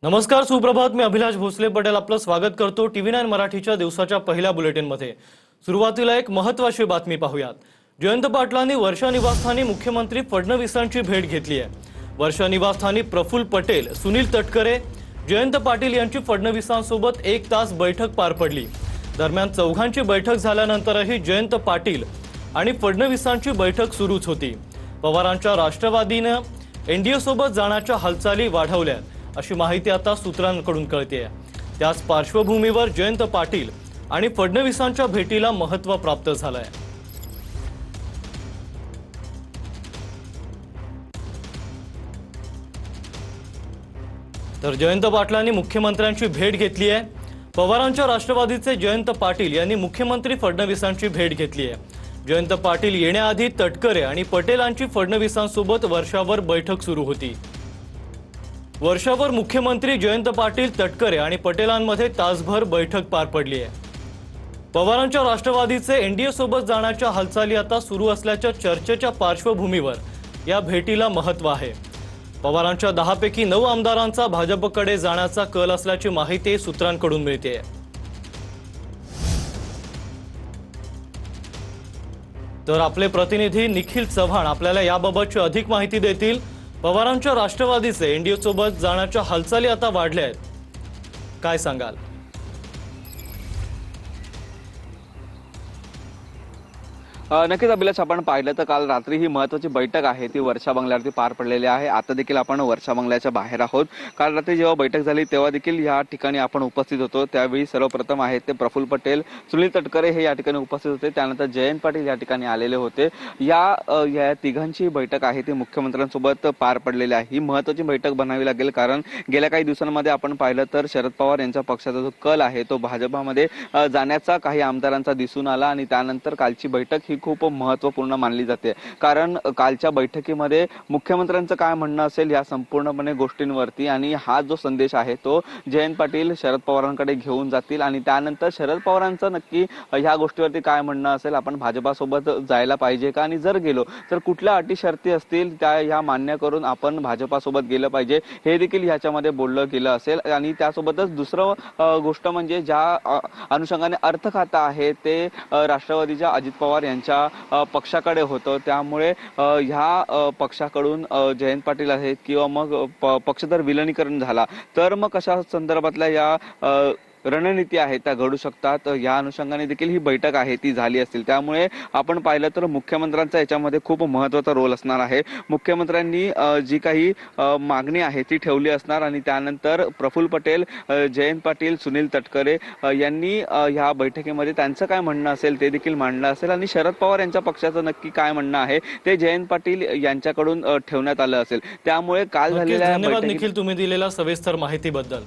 नमस्कार, सुप्रभात. मी अभिलाष भोसले पटेल आपलं स्वागत करतो TV9 मराठीच्या दिवसाच्या पहिल्या बुलेटिनमध्ये. सुरुवातीला एक महत्त्वाची बातमी पाहूयात. जयंत पाटलांनी वर्षा निवासस्थानी मुख्यमंत्री फडणवीसांची भेट घेतली आहे. वर्षा निवासस्थानी प्रफुल्ल पटेल, सुनील तटकरे, जयंत पाटील यांची फडणवीसांसोबत 1 तास बैठक पार पडली. दरम्यान चौघांची बैठक झाल्यानंतरही जयंत पाटील आणि फडणवीसांची बैठक सुरूच होती. पवारांच्या राष्ट्रवादीने एनडीए सोबत जाण्याच्या हालचाली वाढवल्या अशी माहिती आता सूत्रांकडून कळतेय. त्याच पार्श्वभूमीवर जयंत पाटील आणि फडणवीसांच्या भेटीला महत्त्व प्राप्त झालंय. तर जयंत पाटलांनी मुख्यमंत्र्यांची भेट घेतली आहे. पवारांच्या राष्ट्रवादीचे जयंत पाटील यांनी मुख्यमंत्री फडणवीसांची भेट घेतली आहे. जयंत पाटील येण्याआधी तटकरे आणि पटेलांची फडणवीसांसोबत वर्षावर बैठक सुरू होती. वर्षावर मुख्यमंत्री जयंत पाटील, तटकरे आणि पटेलांमध्ये तासभर बैठक पार पडली आहे. पवारांच्या राष्ट्रवादीचे एनडीए सोबत जाण्याच्या हालचाली आता सुरू असल्याच्या चर्चेच्या पार्श्वभूमीवर या भेटीला महत्त्व आहे. पवारांच्या 10 पैकी 9 आमदारांचा भाजपकडे जाण्याचा कल असल्याची माहिती सूत्रांकडून मिळते. तर आपले प्रतिनिधी निखिल चव्हाण आपल्याला याबाबतची अधिक माहिती देतील. पवारांच्या राष्ट्रवादीचे एनडीए सोबत जाण्याच्या हालचाली आता वाढल्या आहेत, काय सांगाल? नक्कीच अभिलाष, आपण पाहिलं तर काल रात्री ही महत्त्वाची बैठक आहे ती वर्षा बंगल्यावरती पार पडलेली आहे. आता देखील आपण वर्षा बंगल्याच्या बाहेर आहोत. काल रात्री जेव्हा बैठक झाली तेव्हा देखील या ठिकाणी आपण उपस्थित होतो. त्यावेळी सर्वप्रथम आहेत ते प्रफुल्ल पटेल, सुनील तटकरे हे या ठिकाणी उपस्थित होते. त्यानंतर जयंत पाटील या ठिकाणी आलेले होते. या तिघांची बैठक आहे ती मुख्यमंत्र्यांसोबत पार पडलेली आहे. ही महत्त्वाची बैठक बनावी लागेल, कारण गेल्या काही दिवसांमध्ये आपण पाहिलं तर शरद पवार यांच्या पक्षाचा जो कल आहे तो भाजपामध्ये जाण्याचा काही आमदारांचा दिसून आला आणि त्यानंतर कालची बैठक ही खूप महत्त्वपूर्ण मानली जाते. कारण कालच्या बैठकीमध्ये मुख्यमंत्र्यांचं काय म्हणणं असेल या संपूर्णपणे गोष्टींवरती आणि हा जो संदेश आहे तो जयंत पाटील शरद पवारांकडे घेऊन जातील आणि त्यानंतर शरद पवारांचं नक्की ह्या गोष्टीवरती काय म्हणणं असेल, आपण भाजपासोबत जायला पाहिजे का आणि जर गेलो तर कुठल्या अटी शर्ती असतील त्या ह्या मान्य करून आपण भाजपासोबत गेलं पाहिजे हे देखील ह्याच्यामध्ये बोललं गेलं असेल. आणि त्यासोबतच दुसरं गोष्ट म्हणजे ज्या अनुषंगाने अर्थ खातं आहे ते राष्ट्रवादीच्या अजित पवार यांच्या पक्षाकडे होतं. त्यामुळे ह्या पक्षाकडून जयंत पाटील आहेत किंवा मग पक्ष जर विलिनीकरण झाला तर मग कशा संदर्भातल्या या रणनीती आहेत त्या घडू शकतात. या अनुषंगाने देखील ही बैठक आहे ती झाली असतील. त्यामुळे आपण पाहिलं तर मुख्यमंत्र्यांचा याच्यामध्ये खूप महत्त्वाचा रोल असणार आहे. मुख्यमंत्र्यांनी जी काही मागणी आहे ती ठेवली असणार आणि त्यानंतर प्रफुल्ल पटेल, जयंत पाटील, सुनील तटकरे यांनी ह्या बैठकीमध्ये त्यांचं काय म्हणणं असेल ते देखील मांडलं असेल आणि शरद पवार यांच्या पक्षाचं नक्की काय म्हणणं आहे ते जयंत पाटील यांच्याकडून ठेवण्यात आलं असेल. त्यामुळे काल झालेल्या धन्यवाद निखिल, तुम्ही दिलेल्या सविस्तर माहितीबद्दल.